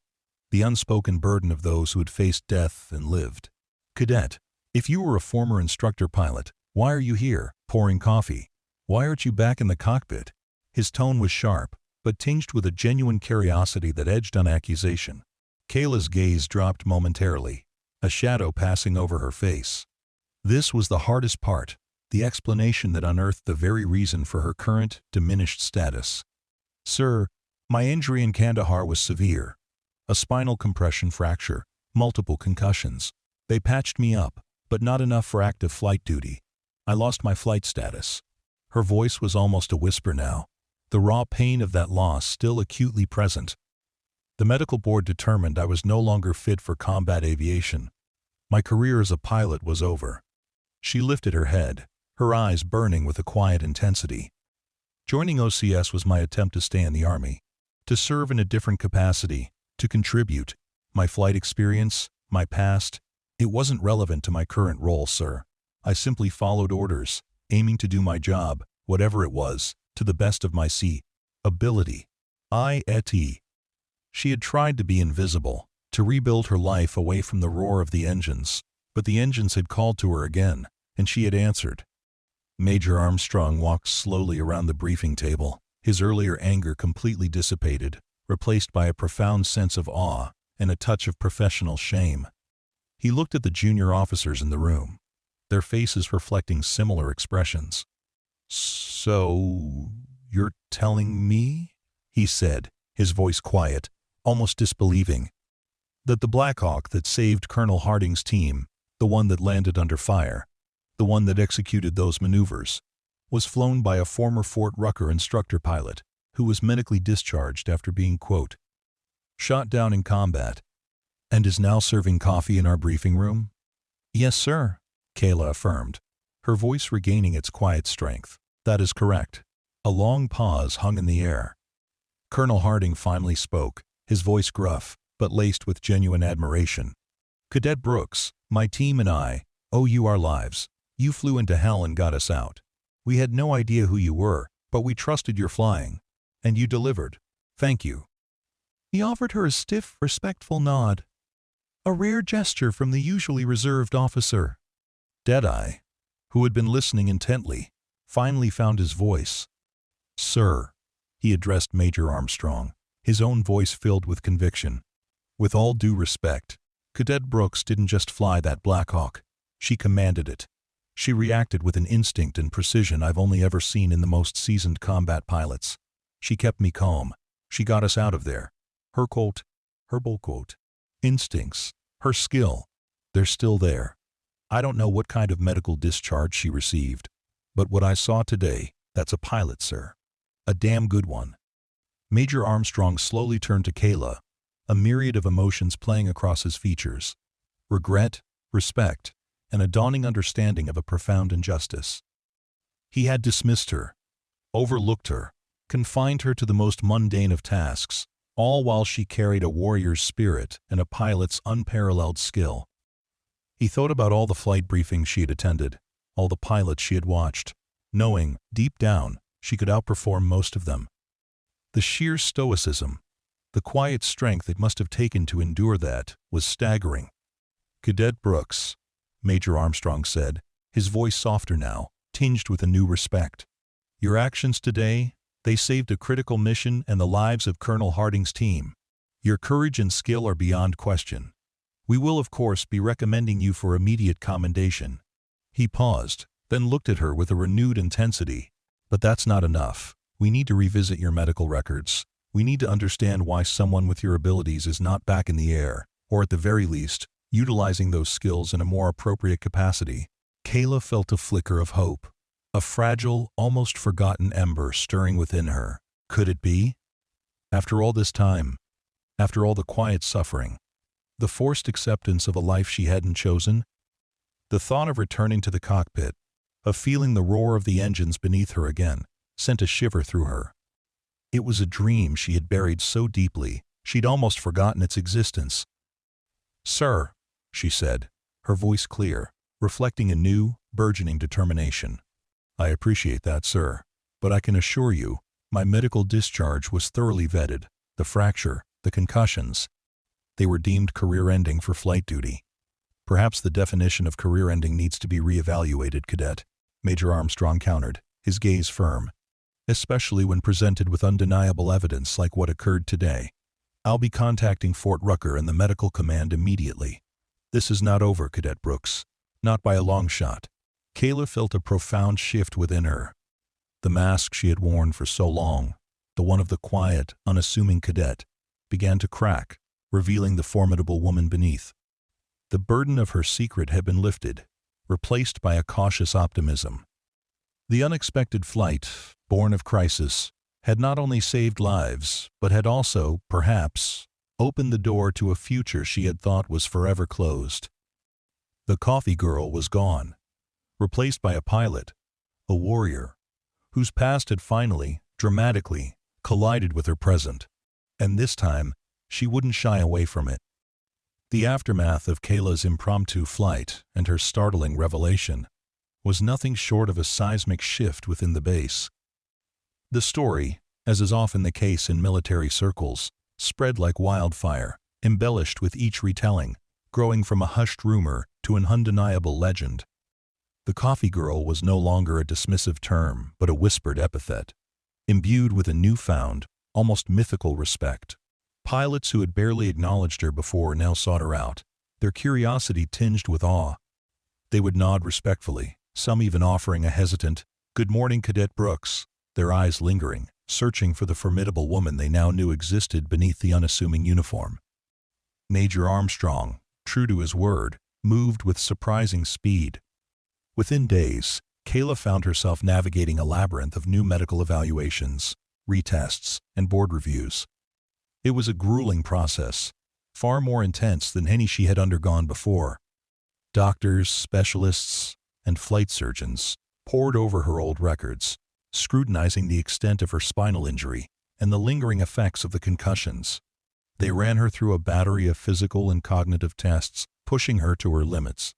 the unspoken burden of those who had faced death and lived. Cadet, if you were a former instructor pilot, why are you here, pouring coffee? Why aren't you back in the cockpit? His tone was sharp, but tinged with a genuine curiosity that edged on accusation. Kayla's gaze dropped momentarily, a shadow passing over her face. This was the hardest part, the explanation that unearthed the very reason for her current, diminished status. Sir, my injury in Kandahar was severe. A spinal compression fracture, multiple concussions. They patched me up, but not enough for active flight duty. I lost my flight status. Her voice was almost a whisper now, the raw pain of that loss still acutely present. The medical board determined I was no longer fit for combat aviation. My career as a pilot was over. She lifted her head, her eyes burning with a quiet intensity. Joining OCS was my attempt to stay in the Army, to serve in a different capacity, to contribute. My flight experience, my past, it wasn't relevant to my current role, sir. I simply followed orders, aiming to do my job, whatever it was, to the best of my ability. She had tried to be invisible, to rebuild her life away from the roar of the engines, but the engines had called to her again, and she had answered. Major Armstrong walked slowly around the briefing table, his earlier anger completely dissipated, replaced by a profound sense of awe and a touch of professional shame. He looked at the junior officers in the room, their faces reflecting similar expressions. So, you're telling me? He said, his voice quiet, almost disbelieving. That the Blackhawk that saved Colonel Harding's team, the one that landed under fire, the one that executed those maneuvers, was flown by a former Fort Rucker instructor pilot who was medically discharged after being, quote, shot down in combat, and is now serving coffee in our briefing room? Yes, sir, Kayla affirmed, her voice regaining its quiet strength. That is correct. A long pause hung in the air. Colonel Harding finally spoke, his voice gruff, but laced with genuine admiration. Cadet Brooks, my team and I owe you our lives. You flew into hell and got us out. We had no idea who you were, but we trusted your flying. And you delivered. Thank you. He offered her a stiff, respectful nod. A rare gesture from the usually reserved officer. Deadeye, who had been listening intently, finally found his voice. Sir, he addressed Major Armstrong, his own voice filled with conviction. With all due respect, Cadet Brooks didn't just fly that Blackhawk. She commanded it. She reacted with an instinct and precision I've only ever seen in the most seasoned combat pilots. She kept me calm. She got us out of there. Her quote, her bull quote, instincts, her skill, they're still there. I don't know what kind of medical discharge she received, but what I saw today, that's a pilot, sir. A damn good one. Major Armstrong slowly turned to Kayla, a myriad of emotions playing across his features. Regret, respect, and a dawning understanding of a profound injustice. He had dismissed her, overlooked her, confined her to the most mundane of tasks, all while she carried a warrior's spirit and a pilot's unparalleled skill. He thought about all the flight briefings she had attended, all the pilots she had watched, knowing, deep down, she could outperform most of them. The sheer stoicism, the quiet strength it must have taken to endure that, was staggering. Cadet Brooks, Major Armstrong said, his voice softer now, tinged with a new respect. Your actions today, they saved a critical mission and the lives of Colonel Harding's team. Your courage and skill are beyond question. We will, of course, be recommending you for immediate commendation. He paused, then looked at her with a renewed intensity. But that's not enough. We need to revisit your medical records. We need to understand why someone with your abilities is not back in the air, or at the very least, utilizing those skills in a more appropriate capacity. Kayla felt a flicker of hope, a fragile, almost forgotten ember stirring within her. Could it be? After all this time, after all the quiet suffering, the forced acceptance of a life she hadn't chosen, the thought of returning to the cockpit, of feeling the roar of the engines beneath her again, sent a shiver through her. It was a dream she had buried so deeply, she'd almost forgotten its existence. Sir, she said, her voice clear, reflecting a new, burgeoning determination. I appreciate that, sir, but I can assure you, my medical discharge was thoroughly vetted. The fracture, the concussions, they were deemed career-ending for flight duty. Perhaps the definition of career-ending needs to be reevaluated, Cadet, Major Armstrong countered, his gaze firm. Especially when presented with undeniable evidence like what occurred today. I'll be contacting Fort Rucker and the medical command immediately. This is not over, Cadet Brooks. Not by a long shot. Kayla felt a profound shift within her. The mask she had worn for so long, the one of the quiet, unassuming cadet, began to crack, revealing the formidable woman beneath. The burden of her secret had been lifted, replaced by a cautious optimism. The unexpected flight, born of crisis, had not only saved lives, but had also, perhaps, opened the door to a future she had thought was forever closed. The coffee girl was gone, replaced by a pilot, a warrior, whose past had finally, dramatically, collided with her present. And this time, she wouldn't shy away from it. The aftermath of Kayla's impromptu flight and her startling revelation was nothing short of a seismic shift within the base. The story, as is often the case in military circles, spread like wildfire, embellished with each retelling, growing from a hushed rumor to an undeniable legend. The coffee girl was no longer a dismissive term, but a whispered epithet, imbued with a newfound, almost mythical respect. Pilots who had barely acknowledged her before now sought her out, their curiosity tinged with awe. They would nod respectfully, some even offering a hesitant, "Good morning, Cadet Brooks," their eyes lingering, searching for the formidable woman they now knew existed beneath the unassuming uniform. Major Armstrong, true to his word, moved with surprising speed. Within days, Kayla found herself navigating a labyrinth of new medical evaluations, retests, and board reviews. It was a grueling process, far more intense than any she had undergone before. Doctors, specialists, and flight surgeons pored over her old records, scrutinizing the extent of her spinal injury and the lingering effects of the concussions. They ran her through a battery of physical and cognitive tests, pushing her to her limits.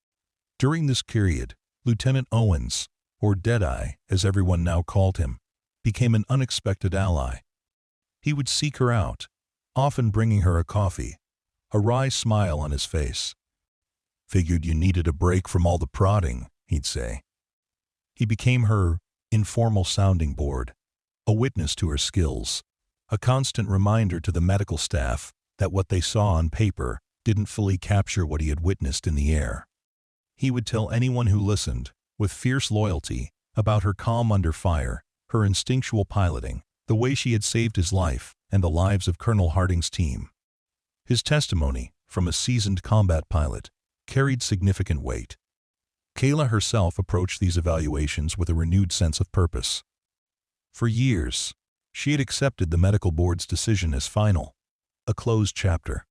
During this period, Lieutenant Owens, or Deadeye as everyone now called him, became an unexpected ally. He would seek her out, often bringing her a coffee, a wry smile on his face. "Figured you needed a break from all the prodding," he'd say. He became her informal sounding board, a witness to her skills, a constant reminder to the medical staff that what they saw on paper didn't fully capture what he had witnessed in the air. He would tell anyone who listened, with fierce loyalty, about her calm under fire, her instinctual piloting, the way she had saved his life and the lives of Colonel Harding's team. His testimony, from a seasoned combat pilot, carried significant weight. Kayla herself approached these evaluations with a renewed sense of purpose. For years, she had accepted the medical board's decision as final, a closed chapter.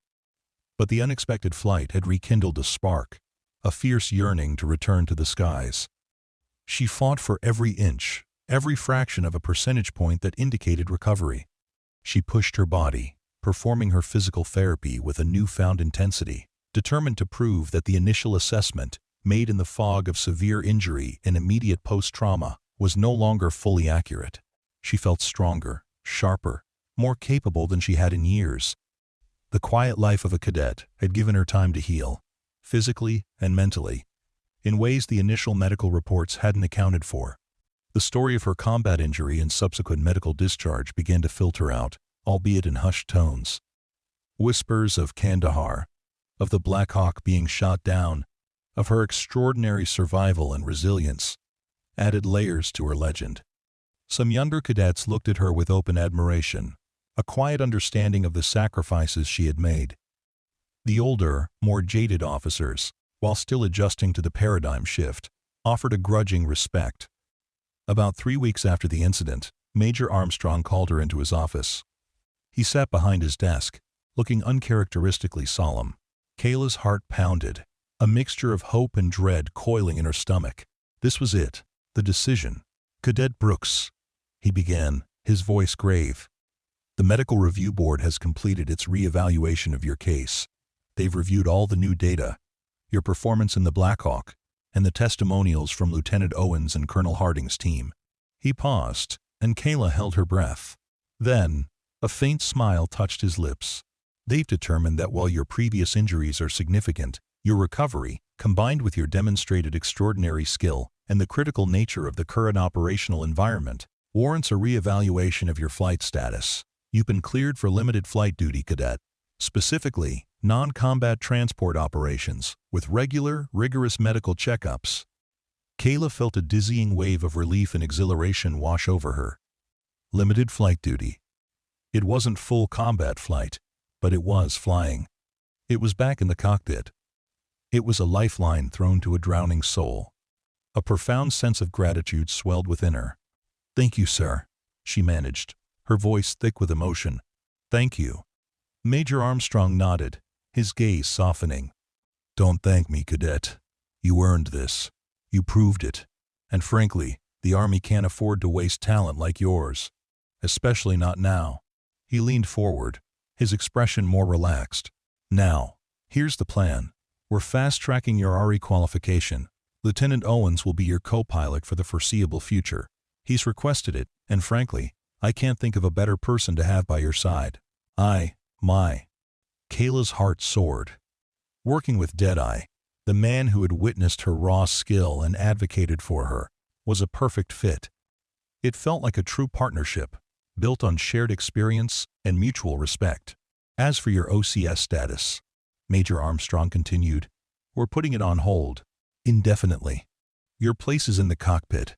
But the unexpected flight had rekindled a spark, a fierce yearning to return to the skies. She fought for every inch, every fraction of a percentage point that indicated recovery. She pushed her body, performing her physical therapy with a newfound intensity, determined to prove that the initial assessment, made in the fog of severe injury and immediate post-trauma, was no longer fully accurate. She felt stronger, sharper, more capable than she had in years. The quiet life of a cadet had given her time to heal, physically and mentally, in ways the initial medical reports hadn't accounted for. The story of her combat injury and subsequent medical discharge began to filter out, albeit in hushed tones. Whispers of Kandahar, of the Blackhawk being shot down, of her extraordinary survival and resilience, added layers to her legend. Some younger cadets looked at her with open admiration, a quiet understanding of the sacrifices she had made. The older, more jaded officers, while still adjusting to the paradigm shift, offered a grudging respect. About 3 weeks after the incident, Major Armstrong called her into his office. He sat behind his desk, looking uncharacteristically solemn. Kayla's heart pounded, a mixture of hope and dread coiling in her stomach. This was it, the decision. "Cadet Brooks," he began, his voice grave. "The medical review board has completed its re-evaluation of your case. They've reviewed all the new data, your performance in the Blackhawk, and the testimonials from Lieutenant Owens and Colonel Harding's team." He paused, and Kayla held her breath. Then, a faint smile touched his lips. "They've determined that while your previous injuries are significant, your recovery, combined with your demonstrated extraordinary skill and the critical nature of the current operational environment, warrants a re-evaluation of your flight status. You've been cleared for limited flight duty, cadet. Specifically, non-combat transport operations, with regular, rigorous medical checkups." Kayla felt a dizzying wave of relief and exhilaration wash over her. Limited flight duty. It wasn't full combat flight, but it was flying. It was back in the cockpit. It was a lifeline thrown to a drowning soul. A profound sense of gratitude swelled within her. "Thank you, sir," she managed, her voice thick with emotion. "Thank you." Major Armstrong nodded, his gaze softening. "Don't thank me, cadet. You earned this. You proved it. And frankly, the Army can't afford to waste talent like yours. Especially not now." He leaned forward, his expression more relaxed. "Now, here's the plan. We're fast-tracking your RE qualification. Lieutenant Owens will be your co-pilot for the foreseeable future. He's requested it, and frankly, I can't think of a better person to have by your side. Kayla's heart soared. Working with Deadeye, the man who had witnessed her raw skill and advocated for her, was a perfect fit. It felt like a true partnership, built on shared experience and mutual respect. "As for your OCS status," Major Armstrong continued, "we're putting it on hold, indefinitely. Your place is in the cockpit.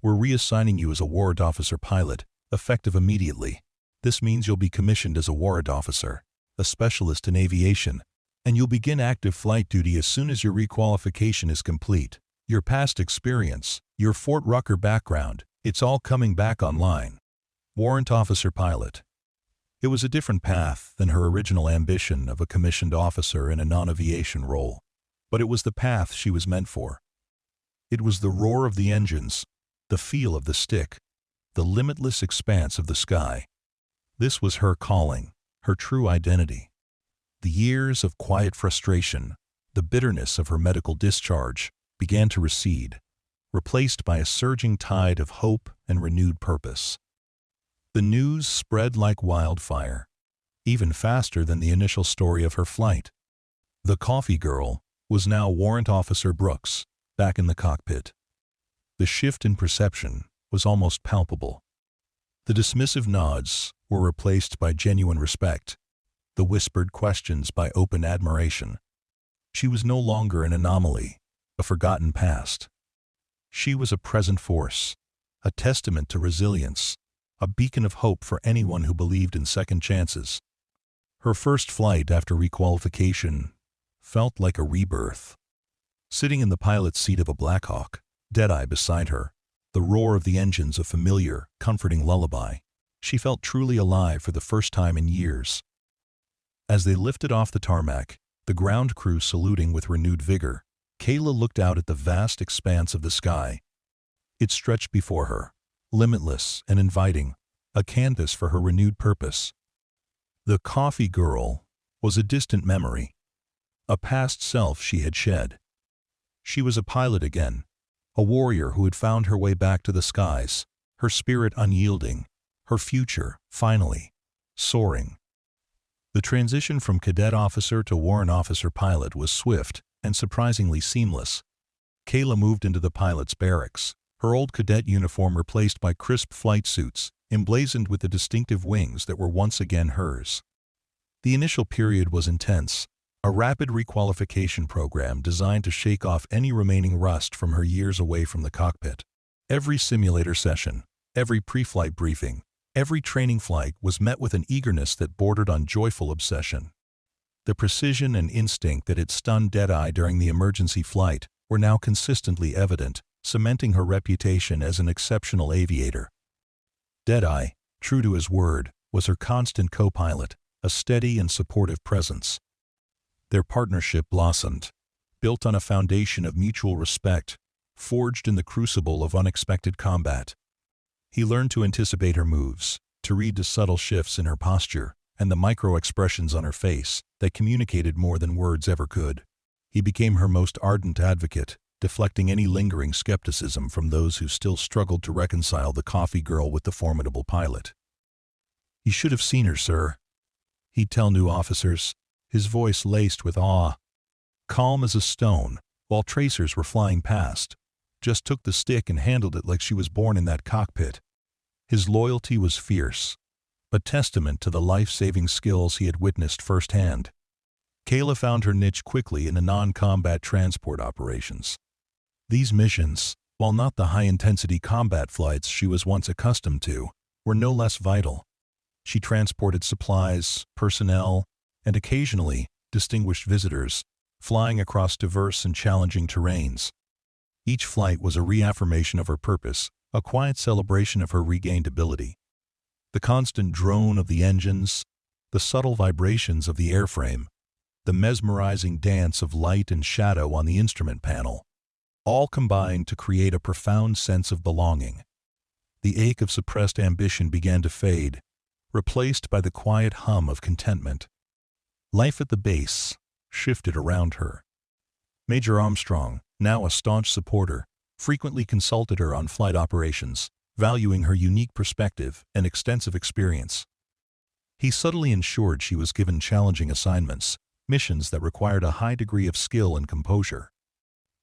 We're reassigning you as a warrant officer pilot, effective immediately. This means you'll be commissioned as a warrant officer, a specialist in aviation, and you'll begin active flight duty as soon as your requalification is complete. Your past experience, your Fort Rucker background, it's all coming back online. Warrant Officer Pilot. It was a different path than her original ambition of a commissioned officer in a non-aviation role, but it was the path she was meant for. It was the roar of the engines, the feel of the stick, the limitless expanse of the sky. This was her calling, her true identity. The years of quiet frustration, the bitterness of her medical discharge, began to recede, replaced by a surging tide of hope and renewed purpose. The news spread like wildfire, even faster than the initial story of her flight. The coffee girl was now Warrant Officer Brooks, back in the cockpit. The shift in perception was almost palpable. The dismissive nods were replaced by genuine respect, the whispered questions by open admiration. She was no longer an anomaly, a forgotten past. She was a present force, a testament to resilience, a beacon of hope for anyone who believed in second chances. Her first flight after requalification felt like a rebirth. Sitting in the pilot's seat of a Blackhawk, dead-eye beside her, the roar of the engines a familiar, comforting lullaby, she felt truly alive for the first time in years. As they lifted off the tarmac, the ground crew saluting with renewed vigor, Kayla looked out at the vast expanse of the sky. It stretched before her, limitless and inviting, a canvas for her renewed purpose. The coffee girl was a distant memory, a past self she had shed. She was a pilot again, a warrior who had found her way back to the skies, her spirit unyielding, her future, finally, soaring. The transition from cadet officer to warrant officer pilot was swift and surprisingly seamless. Kayla moved into the pilot's barracks, her old cadet uniform replaced by crisp flight suits, emblazoned with the distinctive wings that were once again hers. The initial period was intense, a rapid requalification program designed to shake off any remaining rust from her years away from the cockpit. Every simulator session, every pre-flight briefing, every training flight was met with an eagerness that bordered on joyful obsession. The precision and instinct that had stunned Deadeye during the emergency flight were now consistently evident, cementing her reputation as an exceptional aviator. Deadeye, true to his word, was her constant co-pilot, a steady and supportive presence. Their partnership blossomed, built on a foundation of mutual respect, forged in the crucible of unexpected combat. He learned to anticipate her moves, to read the subtle shifts in her posture, and the micro-expressions on her face that communicated more than words ever could. He became her most ardent advocate, deflecting any lingering skepticism from those who still struggled to reconcile the coffee girl with the formidable pilot. "You should have seen her, sir," he'd tell new officers, his voice laced with awe. Calm as a stone, while tracers were flying past, just took the stick and handled it like she was born in that cockpit. His loyalty was fierce, a testament to the life-saving skills he had witnessed firsthand. Kayla found her niche quickly in the non-combat transport operations. These missions, while not the high-intensity combat flights she was once accustomed to, were no less vital. She transported supplies, personnel, and occasionally distinguished visitors, flying across diverse and challenging terrains. Each flight was a reaffirmation of her purpose, a quiet celebration of her regained ability. The constant drone of the engines, the subtle vibrations of the airframe, the mesmerizing dance of light and shadow on the instrument panel, all combined to create a profound sense of belonging. The ache of suppressed ambition began to fade, replaced by the quiet hum of contentment. Life at the base shifted around her. Major Armstrong, now a staunch supporter, frequently consulted her on flight operations, valuing her unique perspective and extensive experience. He subtly ensured she was given challenging assignments, missions that required a high degree of skill and composure.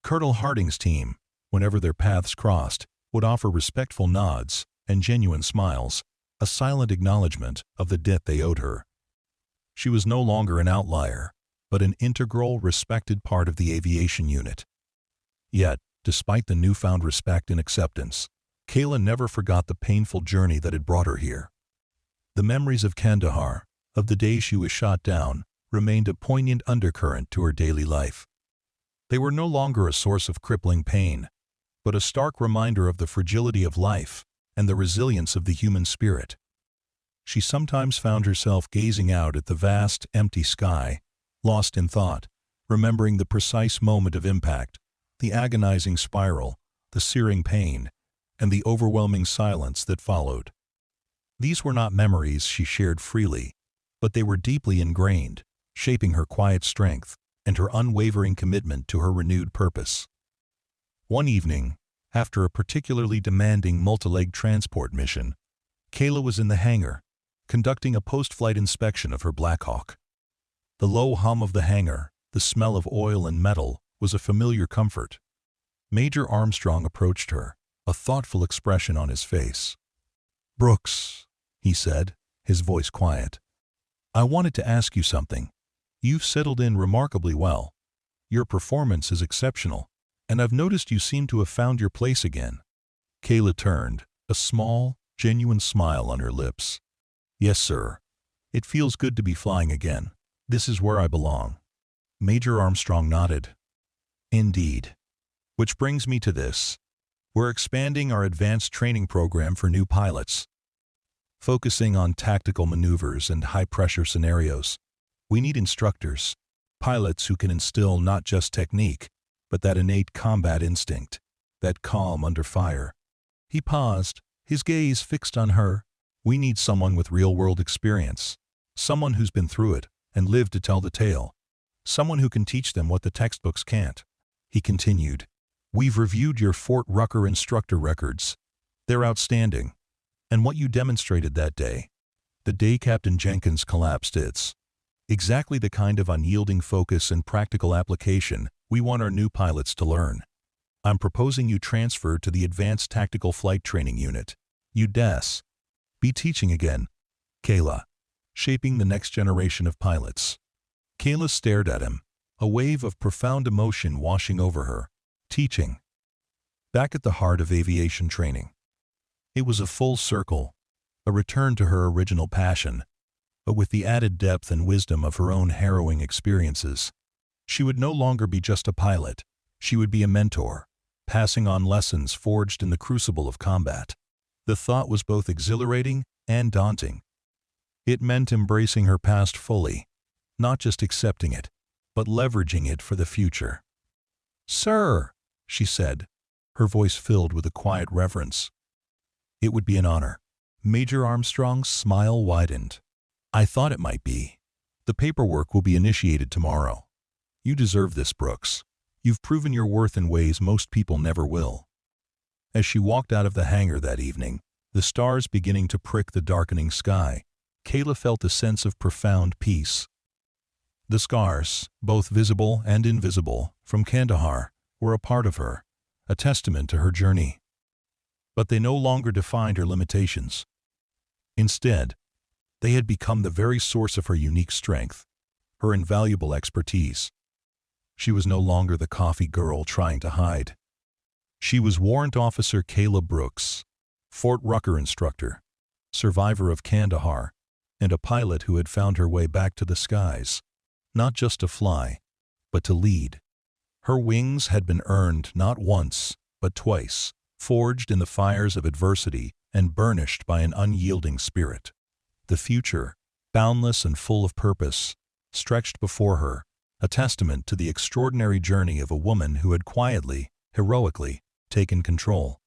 Colonel Harding's team, whenever their paths crossed, would offer respectful nods and genuine smiles, a silent acknowledgement of the debt they owed her. She was no longer an outlier, but an integral, respected part of the aviation unit. Yet, despite the newfound respect and acceptance, Kayla never forgot the painful journey that had brought her here. The memories of Kandahar, of the day she was shot down, remained a poignant undercurrent to her daily life. They were no longer a source of crippling pain, but a stark reminder of the fragility of life and the resilience of the human spirit. She sometimes found herself gazing out at the vast, empty sky, lost in thought, remembering the precise moment of impact, the agonizing spiral, the searing pain, and the overwhelming silence that followed. These were not memories she shared freely, but they were deeply ingrained, shaping her quiet strength and her unwavering commitment to her renewed purpose. One evening, after a particularly demanding multi-leg transport mission, Kayla was in the hangar, conducting a post-flight inspection of her Blackhawk. The low hum of the hangar, the smell of oil and metal, was a familiar comfort. Major Armstrong approached her, a thoughtful expression on his face. "Brooks," he said, his voice quiet, "I wanted to ask you something. You've settled in remarkably well. Your performance is exceptional, and I've noticed you seem to have found your place again." Kayla turned, a small, genuine smile on her lips. "Yes, sir. It feels good to be flying again. This is where I belong." Major Armstrong nodded. "Indeed. Which brings me to this. We're expanding our advanced training program for new pilots, focusing on tactical maneuvers and high-pressure scenarios. We need instructors, pilots who can instill not just technique, but that innate combat instinct, that calm under fire." He paused, his gaze fixed on her. "We need someone with real-world experience, someone who's been through it and lived to tell the tale, someone who can teach them what the textbooks can't." He continued, "We've reviewed your Fort Rucker instructor records. They're outstanding. And what you demonstrated that day, the day Captain Jenkins collapsed, it's exactly the kind of unyielding focus and practical application we want our new pilots to learn. I'm proposing you transfer to the Advanced Tactical Flight Training Unit, UDAS. Be teaching again, Kayla, shaping the next generation of pilots." Kayla stared at him, a wave of profound emotion washing over her. Teaching. Back at the heart of aviation training. It was a full circle, a return to her original passion, but with the added depth and wisdom of her own harrowing experiences. She would no longer be just a pilot, she would be a mentor, passing on lessons forged in the crucible of combat. The thought was both exhilarating and daunting. It meant embracing her past fully, not just accepting it, but leveraging it for the future. "Sir," she said, her voice filled with a quiet reverence. "It would be an honor." Major Armstrong's smile widened. "I thought it might be. The paperwork will be initiated tomorrow. You deserve this, Brooks. You've proven your worth in ways most people never will." As she walked out of the hangar that evening, the stars beginning to prick the darkening sky, Kayla felt a sense of profound peace. The scars, both visible and invisible, from Kandahar, were a part of her, a testament to her journey. But they no longer defined her limitations. Instead, they had become the very source of her unique strength, her invaluable expertise. She was no longer the coffee girl trying to hide. She was Warrant Officer Kayla Brooks, Fort Rucker instructor, survivor of Kandahar, and a pilot who had found her way back to the skies, not just to fly, but to lead. Her wings had been earned not once, but twice, forged in the fires of adversity and burnished by an unyielding spirit. The future, boundless and full of purpose, stretched before her, a testament to the extraordinary journey of a woman who had quietly, heroically, taken control.